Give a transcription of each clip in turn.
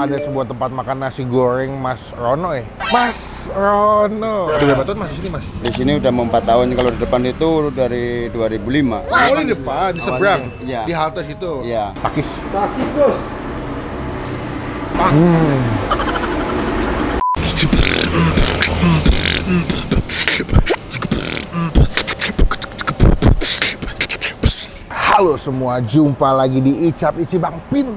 ada sebuah tempat makan nasi goreng Mas Rono ya. Mas Rono. Udah berapa tahun Mas di sini Mas? Di sini udah mau 4 tahun. Kalau di depan itu dari 2005. Oh di depan, di seberang, iya. di halte situ. Iya. Pakis. Pakis bos. Halo semua, jumpa lagi di Icap Ici Bang Pin.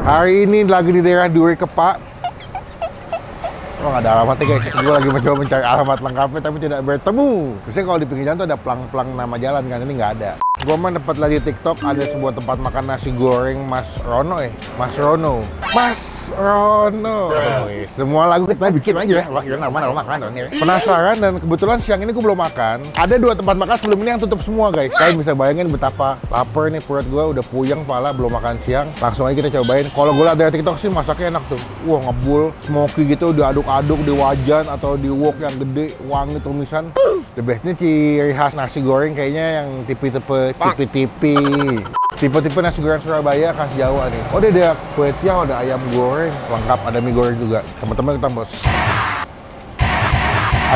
Hari ini lagi di daerah Duri Kepa. Oh nggak ada alamatnya guys, gue lagi mencoba mencari alamat lengkapnya tapi tidak bertemu. Biasanya kalau di pinggir jalan tuh ada plang-plang nama jalan kan, ini nggak ada. Gue mah dapat lagi di TikTok ada sebuah tempat makan nasi goreng Mas Rono ya. Mas Rono. Mas Rono. Semua lagu kita bikin aja ya. Wah kira nama makan ya. Penasaran dan kebetulan siang ini gue belum makan. Ada 2 tempat makan sebelum ini yang tutup semua guys. Kalian bisa bayangin betapa lapar nih perut gue, udah puyeng pala belum makan siang. Langsung aja kita cobain. Kalau gue lihat dari TikTok sih masaknya enak tuh. Wah ngebul, smoky gitu, diaduk-aduk di wajan atau di wok yang gede, wangi tumisan. The bestnya ciri khas nasi goreng kayaknya yang tipe-tipe nasi goreng Surabaya khas Jawa nih. Oh dia ada kue tiaw, ada ayam goreng, lengkap, ada mie goreng juga. Teman-teman kita bos.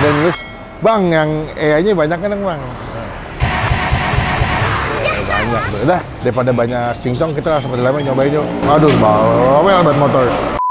Ada yang nulis, Bang yang nya banyak kan Bang? Banyak tuh. Udah, daripada banyak cincong kita langsung ke dalamnya nyobain yuk. Aduh, bawel banget motor.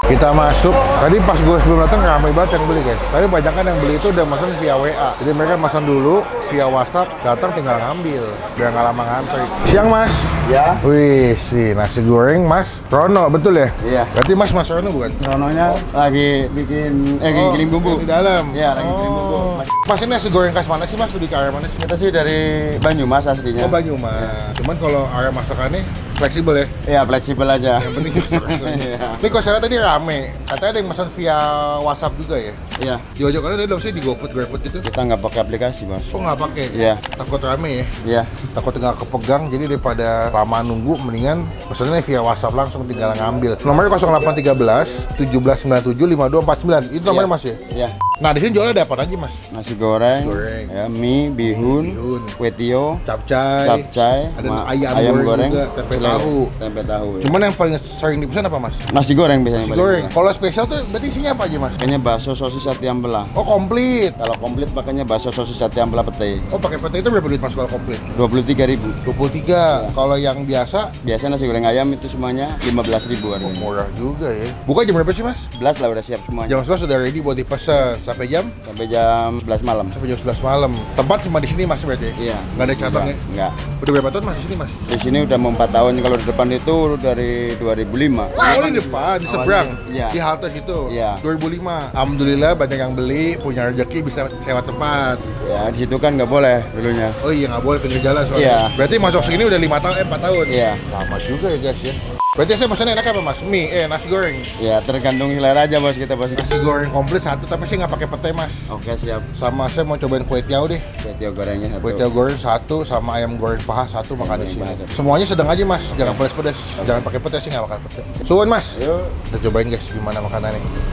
Kita masuk, tadi pas gue sebelum datang ramai banget yang beli guys. Tapi banyak kan yang beli itu udah pesan via WA. Jadi mereka pesan dulu via WhatsApp, datang tinggal ngambil. Biar nggak lama ngantri. Siang Mas. Ya. Wih, sih nasi goreng Mas Rono, betul ya? Iya. Berarti Mas Rono bukan? Rononya lagi bikin, giling bumbu. Di dalam? Iya, lagi giling bumbu. Mas ini nasi goreng khas mana sih Mas? Di area mana sih? Kita sih dari Banyumas aslinya. Oh Banyumas. Cuman kalau area masakannya fleksibel ya? Iya, fleksibel aja. Yang penting ini kok saya tadi rame, katanya ada yang pesan via WhatsApp juga ya? Iya. Di ojek online ada sih di GoFood, GrabFood itu? Kita nggak pakai aplikasi, Mas. Oh nggak pakai? Iya. Takut rame ya? Iya. Takut nggak kepegang, jadi daripada lama nunggu, mendingan pesannya via WhatsApp langsung tinggal ngambil. Nomornya 0813 1797 5249. Itu nomornya Mas ya? Iya. Nah di sini jualnya ada apa aja Mas? Nasi goreng, ya, mie, bihun, kue tiaw, capcay, ada ayam goreng juga, tempe tahu. Cuman yang paling sering dipesan apa Mas? Nasi goreng biasanya. Nasi goreng. Kalau spesial tuh berarti isinya apa aja Mas? Kayaknya bakso sosis ati ambelah. Oh komplit. Kalau komplit pakainya bakso sosis ati ambelah pete. Oh pakai pete itu berapa duit Mas kalau komplit? 23.000. 23. Kalau yang biasa? Biasa nasi goreng ayam itu semuanya 15.000 harganya. Oh, murah juga ya. Buka jam berapa sih Mas? 11 lah udah siap semuanya. Jam 11 sudah ready buat dipesan. Sampai jam? Sampai jam 11 malam. Sampai jam 11 malam. Tempat cuma di sini Mas berarti? Iya. Nggak ada cabang ya? Enggak. Udah berapa tahun Mas di sini Mas? Di sini udah mau 4 tahun. Kalau di depan itu dari 2005. Oh di depan, di seberang, iya. Di halte situ. Iya. 2005. Alhamdulillah banyak yang beli, punya rezeki bisa sewa tempat. Ya di situ kan nggak boleh dulunya. Oh iya nggak boleh pinggir jalan soalnya. Iya. Berarti masuk sini udah 4 tahun. Iya. Lama juga ya guys ya. Berarti saya pesannya enak apa Mas? Mie, nasi goreng. Ya tergantung selera aja bos kita pasti. Nasi goreng komplit satu, tapi saya nggak pakai pete Mas. Oke siap. Sama saya mau cobain kue tiaw deh. Kue tiaw gorengnya satu. Kue tiaw goreng satu, sama ayam goreng paha satu makan di sini. Semuanya sedang aja Mas, jangan pedes-pedes. Jangan pakai pete sih, nggak makan pete. Suwun Mas. Yuk. Kita cobain guys gimana makanannya.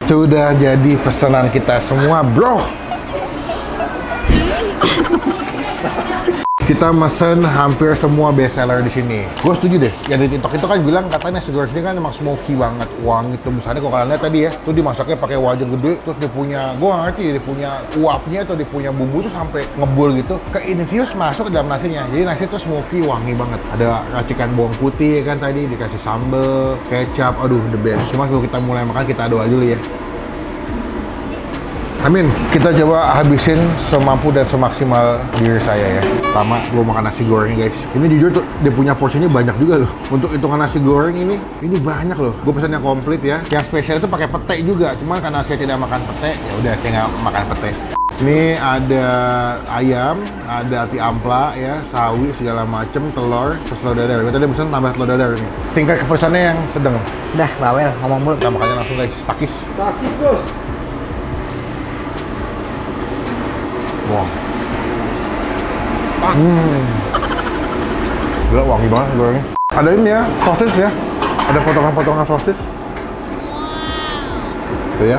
Sudah jadi pesanan kita semua, bro. Kita mesen hampir semua best seller di sini. Gue setuju deh. Yang di TikTok itu kan bilang katanya nasi goreng sini kan emang smoky banget, wangi tuh. Misalnya kalau kalian lihat tadi ya, tuh dimasaknya pakai wajan gede, terus dia punya, gue nggak ngerti, dia punya uapnya atau dia punya bumbu tuh sampai ngebul gitu, ke infuse masuk ke dalam nasinya. Jadi nasi tuh smoky, wangi banget. Ada racikan bawang putih ya kan tadi, dikasih sambal, kecap, aduh the best. Cuma kalau kita mulai makan kita doa dulu ya. Amin, kita coba habisin semampu dan semaksimal diri saya ya. Pertama, gue makan nasi goreng guys. Ini jujur tuh, dia punya porsinya banyak juga loh. Untuk hitungan nasi goreng ini banyak loh. Gue pesannya komplit ya. Yang spesial itu pakai pete juga. Cuman karena saya tidak makan pete, ya udah saya nggak makan pete. Ini ada ayam, ada ati ampla ya, sawi segala macem, telur, terus telur dadar. Gue tadi pesan tambah telur dadar nih. Tingkat kepesannya yang sedang. Dah, bawel, ngomong mulu. Kita makannya langsung guys, takis. Takis, bos. Wow. Gila, wangi banget gorengnya. Ada ini ya, sosis ya. Ada potongan-potongan sosis. Tuh ya.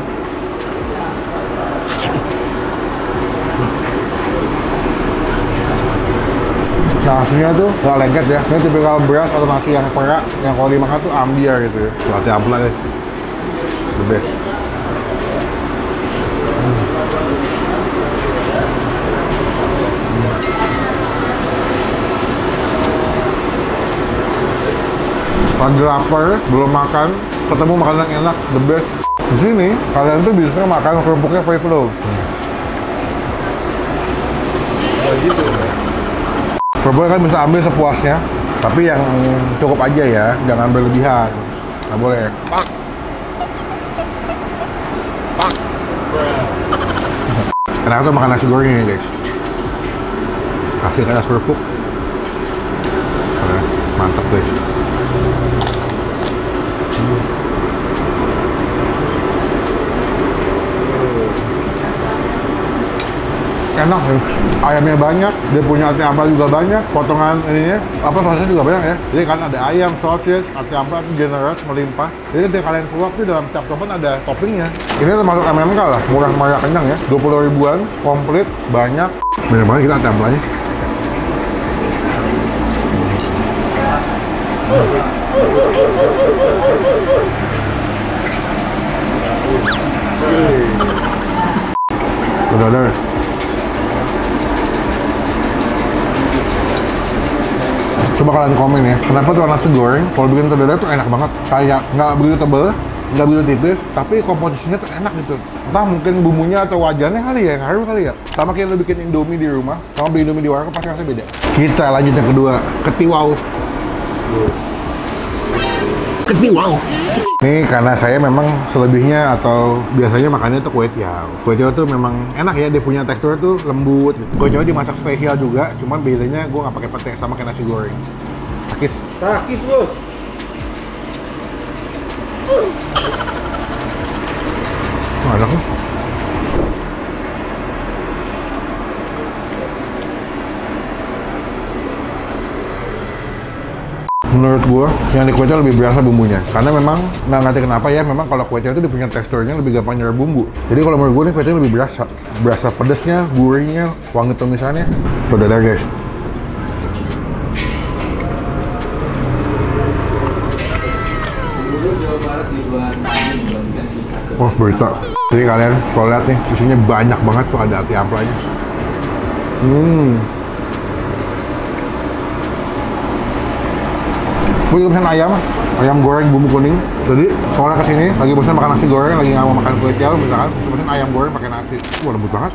Nasinya tuh nggak lengket ya. Ini tipikal beras atau nasi yang perak, yang kalau dimakan tuh ambiar gitu ya. Latih ampla guys. The best. Lagi lapar, belum makan, ketemu makanan yang enak, the best. Di sini kalian tuh bisa makan kerupuknya free flow. Kerupuknya kan bisa ambil sepuasnya, tapi yang cukup aja ya, jangan berlebihan. Nggak boleh. Enak tuh makan nasi goreng ini guys. Kasih kayak kerupuk. Mantap guys. Enak ya, ayamnya banyak, dia punya ati ampla juga banyak, potongan ininya, sosisnya juga banyak ya. Jadi kan ada ayam, sosis, ati ampla itu generous, melimpah. Jadi ketika kalian suap tuh dalam tiap sopan ada toppingnya. Ini termasuk MMK lah, murah meriah kenyang ya, 20 ribuan, komplit, banyak. Bener banget kita ati amplanya. Udah ada. Coba kalian komen ya, kenapa tuh nasi goreng kalau bikin telur dadar tuh enak banget. Kayak nggak begitu tebel, nggak begitu tipis, tapi komposisinya tuh enak gitu. Entah mungkin bumbunya atau wajannya kali ya, ngaruh kali ya. Sama kayak lo bikin Indomie di rumah, sama beli Indomie di warung pasti rasanya beda. Kita lanjut yang kedua, ketiwau. Ketiwau. Ini karena saya memang selebihnya atau biasanya makannya tuh kue tiaw. Kue tiaw tuh memang enak ya, dia punya tekstur tuh lembut. Kue tiaw dimasak spesial juga, cuman bedanya gue nggak pakai pete sama kayak nasi goreng. Takis. Takis, bos. Enak nih. Menurut gua, yang di kue tiaw lebih berasa bumbunya. Karena memang nggak ngerti kenapa ya, memang kalau kue tiaw itu dia punya teksturnya lebih gampang nyerap bumbu. Jadi kalau menurut gua nih kue tiaw lebih berasa. Berasa pedesnya, gurihnya, wangi tumisannya. Tuh dadar guys. Oh berita. Jadi kalian kalau lihat nih, isinya banyak banget tuh, ada ati amplanya. Gue juga pesan ayam goreng bumbu kuning. Jadi kalau kesini lagi bosan makan nasi goreng, lagi nggak mau makan kue tiaw misalkan, pesan ayam goreng pakai nasi. Wah lembut banget.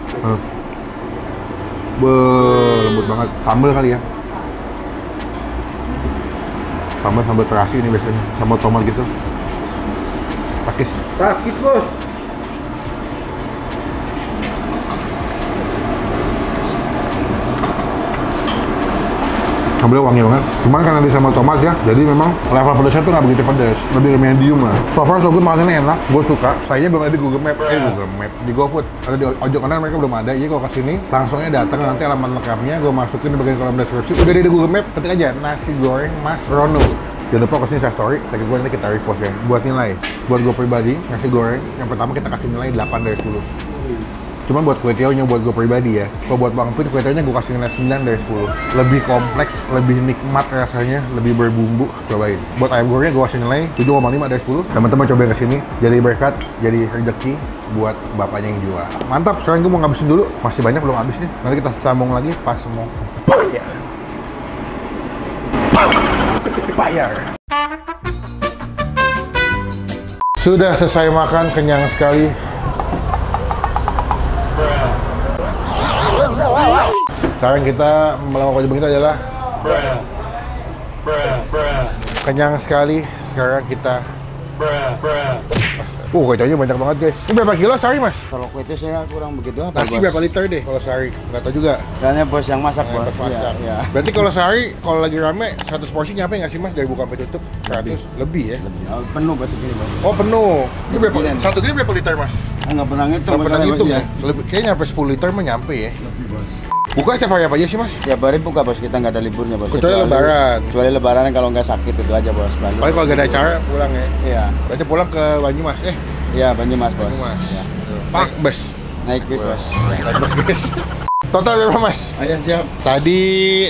Lembut banget. Sambal kali ya. Sambal terasi ini biasanya, sambal tomat gitu. Takis. Takis, bos. Sambalnya wangi banget. Cuman karena di sambal tomat ya, jadi memang level pedasnya tuh nggak begitu pedas, lebih ke medium lah. So far so good, makanannya enak, gue suka. Sayangnya belum ada di Google Map, di GoFood. Ada di ojek online mereka belum ada. Jadi kalau kesini, langsungnya datang, nanti alamat lengkapnya gue masukin di bagian kolom deskripsi. Udah di Google Map, ketik aja nasi goreng Mas Rono. Jangan lupa kesini saya story, tag gue nanti kita repost ya. Buat nilai, buat gue pribadi, nasi goreng yang pertama kita kasih nilai 8 dari 10. Cuman buat kue tiawnya buat gue pribadi ya. Kalau buat Bang Pin, kue tiawnya gue kasih nilai 9 dari 10. Lebih kompleks, lebih nikmat rasanya, lebih berbumbu. Cobain. Buat ayam gorengnya gue kasih nilai 7,5 dari 10. Teman-teman cobain kesini, jadi berkat, jadi rezeki buat bapaknya yang jual. Mantap, sekarang gue mau ngabisin dulu. Masih banyak belum habis nih. Nanti kita sambung lagi pas mau bayar. Sudah selesai makan, kenyang sekali. Sekarang kita melakukan coba itu adalah kenyang sekali. Sekarang kita kacangnya banyak banget guys. Ini berapa kilo sehari mas? Kalau kue itu saya kurang begitu apa, Nasi bos? berapa liter deh kalau sehari? Nggak tahu juga. Kayaknya bos yang masak, bos. Pas masak. Iya, iya. Berarti kalau sehari, kalau lagi rame 100 porsi nyampe nggak sih mas? Dari buka sampai tutup 100 lebih ya? Oh, penuh bos segini, bos. Oh penuh. Ini berapa? Sekian. Satu gini berapa liter mas? Nggak pernah ngitung. Nggak pernah bos, ngitung ya? ya. Lebih, kayaknya nyampe 10 liter mah nyampe ya. Lebih, bos. Buka setiap hari apa aja sih mas? Tiap hari buka, bos. Kita nggak ada liburnya, bos. Kecuali lebaran. Kecuali lebaran kalau nggak sakit itu aja, bos. Paling kalau nggak ada acara pulang ya. Iya. Berarti pulang ke Banyumas. Iya, Banyumas, bos. Banyumas. Iya. Pak bus. Naik bis, bos. Naik bus guys. Total berapa mas? Ayo siap. Tadi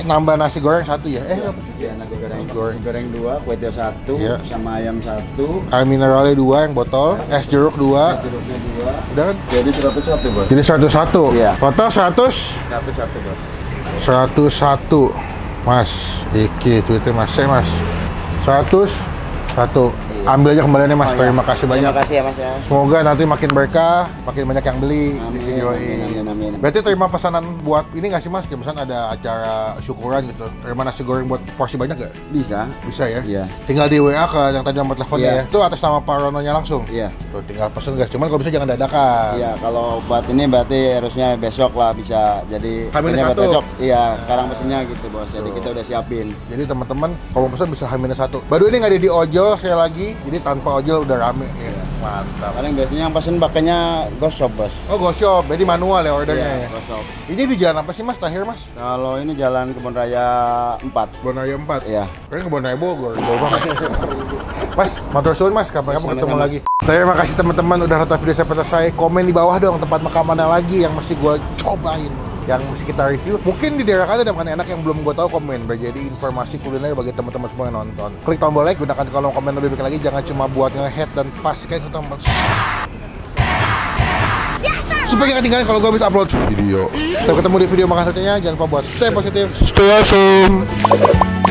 nambah nasi goreng satu ya? Berapa sih? Iya, nasi goreng. Nasi goreng. Nasi goreng 2, kue tiaw 1, Iya. sama ayam 1, Air mineralnya 2 yang botol, es jeruk 2. jeruknya 2. Udah kan? Jadi 101, bos. Jadi 101. Iya. Total 100. 101, bos. 101. Mas, dikit duitnya mas. Saya mas. 101. Ambil aja kembaliannya mas. Oh, iya. Terima kasih banyak. Terima kasih ya, mas ya. Semoga nanti makin berkah, makin banyak yang beli di Amin, video amin, ini. amin, amin. Berarti terima pesanan buat ini nggak sih mas? Kayak misalnya ada acara syukuran gitu. Terima nasi goreng buat porsi banyak nggak? Bisa. Bisa ya? Iya. Tinggal di WA ke yang tadi nomor teleponnya Iya. ya. Itu atas nama Pak Rononya langsung. Iya. Tuh tinggal pesen guys. Cuman kalau bisa jangan dadakan. Iya, kalau buat ini berarti harusnya besok lah bisa. Jadi H-1. ini buat besok. Iya, sekarang mesinnya gitu, bos. Jadi kita udah siapin. Jadi teman-teman kalau mau pesan bisa H-1. Baru ini nggak ada di ojol sekali lagi. Jadi tanpa ojol udah rame ya. Mantap. Paling biasanya yang pesen pakainya gosop, bos. Oh GoShop, jadi manual ya ordernya Iya, ya. gosop. Ini di jalan apa sih mas? Terakhir mas? Kalau ini jalan Kebun Raya 4. Kebun Raya 4. Iya. Kayaknya Kebun Raya Bogor, jauh banget. Mas, matur suwun mas, kapan-kapan ketemu lagi. Terima kasih teman-teman udah nonton video saya selesai. Komen di bawah dong tempat makan mana lagi yang mesti gue cobain, yang mesti kita review. Mungkin di daerah kalian ada makanan enak yang belum gue tahu, komen. Jadi informasi kuliner bagi teman-teman semua yang nonton. Klik tombol like, gunakan kolom komen lebih baik lagi. Jangan cuma buat nge-head dan pastikan itu tombol supaya nggak ketinggalan kalau gue bisa upload video. Sampai ketemu di video makan satunya. Jangan lupa buat stay positif, stay awesome.